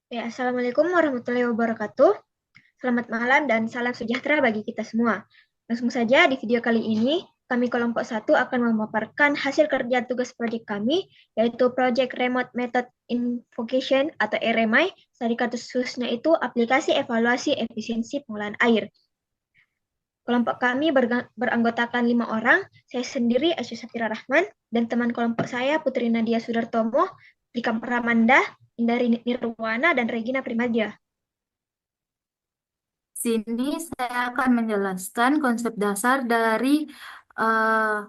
Ya, Assalamualaikum warahmatullahi wabarakatuh. Selamat malam dan salam sejahtera bagi kita semua. Langsung saja di video kali ini, kami kelompok satu akan memaparkan hasil kerja tugas proyek kami, yaitu Project Remote Method Invocation atau RMI, tadi khususnya itu aplikasi evaluasi efisiensi pengolahan air. Kelompok kami beranggotakan 5 orang, saya sendiri Aisyah Safira Rahman, dan teman kelompok saya Putri Nadia Sudartomo, Rika Pramanda, Indari Nirwana, dan Regina Primadja. Sini saya akan menjelaskan konsep dasar dari eh,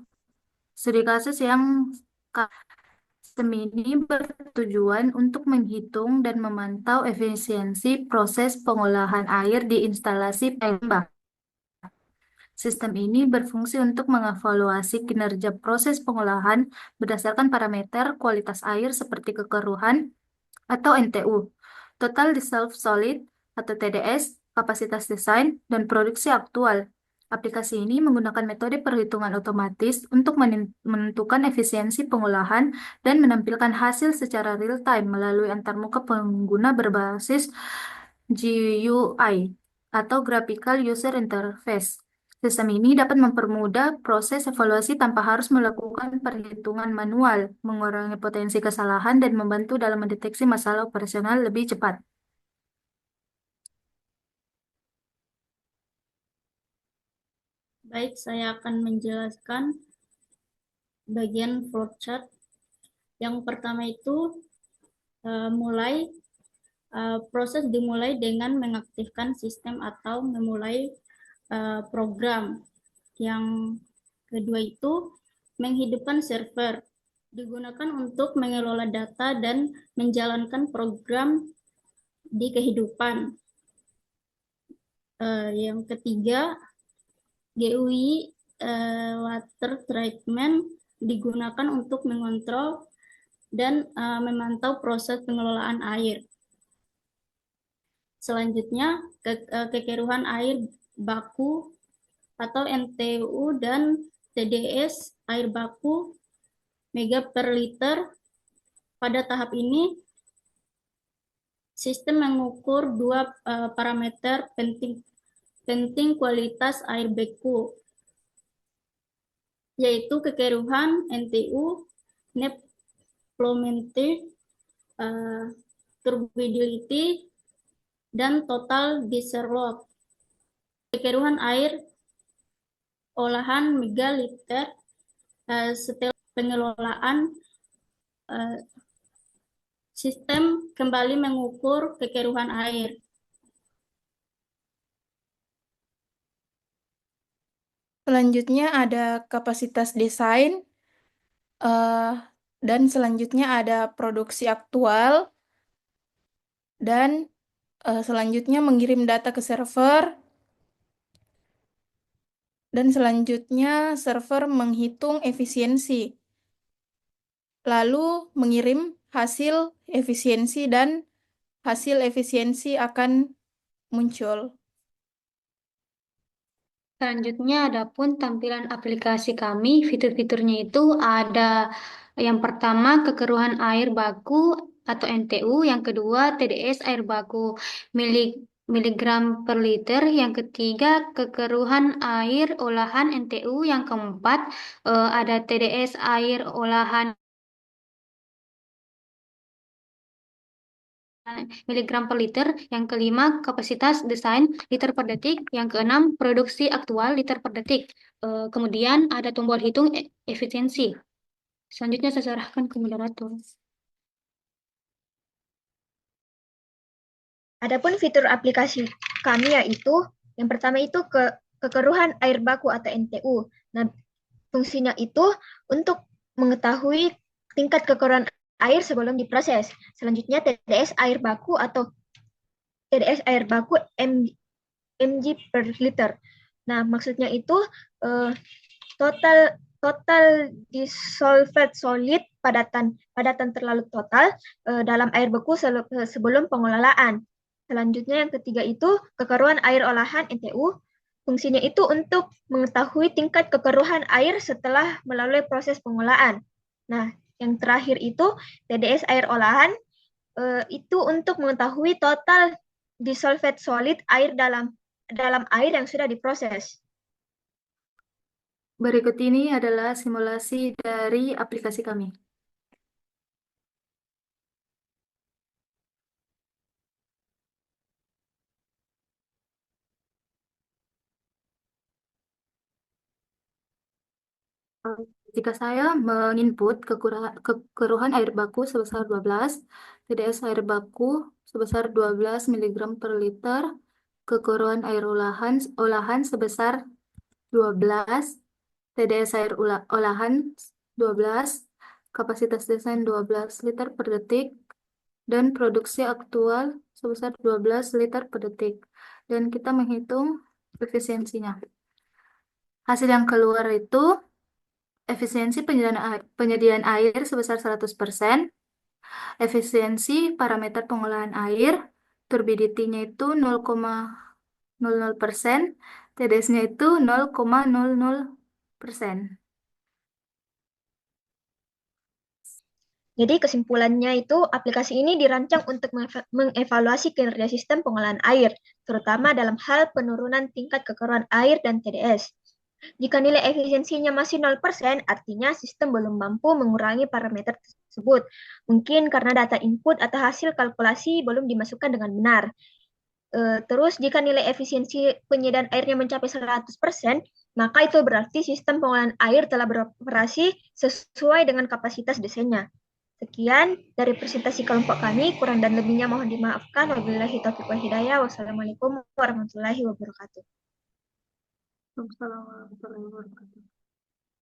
studi kasus yang sistem ini bertujuan untuk menghitung dan memantau efisiensi proses pengolahan air di instalasi PMBA. Sistem ini berfungsi untuk mengevaluasi kinerja proses pengolahan berdasarkan parameter kualitas air seperti kekeruhan atau NTU, Total Dissolved Solid atau TDS, kapasitas desain, dan produksi aktual. Aplikasi ini menggunakan metode perhitungan otomatis untuk menentukan efisiensi pengolahan dan menampilkan hasil secara real-time melalui antarmuka pengguna berbasis GUI atau Graphical User Interface. Sistem ini dapat mempermudah proses evaluasi tanpa harus melakukan perhitungan manual, mengurangi potensi kesalahan, dan membantu dalam mendeteksi masalah operasional lebih cepat. Baik, saya akan menjelaskan bagian flowchart. Yang pertama itu proses dimulai dengan mengaktifkan sistem atau memulai program. Yang kedua itu menghidupkan server, digunakan untuk mengelola data dan menjalankan program di kehidupan. Yang ketiga, GUI water treatment digunakan untuk mengontrol dan memantau proses pengelolaan air. Selanjutnya, kekeruhan air baku atau NTU dan TDS air baku mega per liter. Pada tahap ini, sistem mengukur dua parameter penting kualitas air baku, yaitu kekeruhan NTU, net flowmeter, turbidity, dan total dissolved. Kekeruhan air olahan megaliter setelah pengelolaan sistem kembali mengukur kekeruhan air. Selanjutnya ada kapasitas desain, eh, dan selanjutnya ada produksi aktual, dan selanjutnya mengirim data ke server, dan selanjutnya server menghitung efisiensi, lalu mengirim hasil efisiensi dan hasil efisiensi akan muncul. Selanjutnya, adapun tampilan aplikasi kami, fitur-fiturnya itu ada yang pertama kekeruhan air baku atau NTU, yang kedua TDS air baku miligram per liter, yang ketiga kekeruhan air olahan NTU, yang keempat ada TDS air olahan miligram per liter, yang kelima kapasitas desain liter per detik, yang keenam produksi aktual liter per detik. Kemudian ada tombol hitung efisiensi. Selanjutnya saya serahkan ke moderator. Adapun fitur aplikasi kami yaitu yang pertama itu kekeruhan air baku atau NTU. Nah, fungsinya itu untuk mengetahui tingkat kekeruhan air sebelum diproses. Selanjutnya TDS air baku atau TDS air baku mg per liter. Nah, maksudnya itu total total dissolved solid padatan terlalu total dalam air beku sebelum pengelolaan. Selanjutnya yang ketiga itu kekeruhan air olahan NTU. Fungsinya itu untuk mengetahui tingkat kekeruhan air setelah melalui proses pengolahan. Nah, yang terakhir itu TDS air olahan itu untuk mengetahui total dissolved solid air dalam air yang sudah diproses. Berikut ini adalah simulasi dari aplikasi kami. Jika saya menginput kekeruhan air baku sebesar 12, TDS air baku sebesar 12 mg per liter, kekeruhan air olahan sebesar 12, TDS air olahan 12, kapasitas desain 12 liter per detik, dan produksi aktual sebesar 12 liter per detik. Dan kita menghitung efisiensinya. Hasil yang keluar itu efisiensi penyediaan air sebesar 100%, efisiensi parameter pengolahan air, turbidity-nya itu 0,00%, TDS-nya itu 0,00%. Jadi kesimpulannya itu aplikasi ini dirancang untuk mengevaluasi kinerja sistem pengolahan air, terutama dalam hal penurunan tingkat kekeruhan air dan TDS. Jika nilai efisiensinya masih 0%, artinya sistem belum mampu mengurangi parameter tersebut. Mungkin karena data input atau hasil kalkulasi belum dimasukkan dengan benar. Terus jika nilai efisiensi penyediaan airnya mencapai 100%, maka itu berarti sistem pengolahan air telah beroperasi sesuai dengan kapasitas desainnya. Sekian dari presentasi kelompok kami, kurang dan lebihnya mohon dimaafkan. Wabillahi taufiq wal hidayah. Wassalamualaikum warahmatullahi wabarakatuh. Waalaikumsalam warahmatullahi wabarakatuh.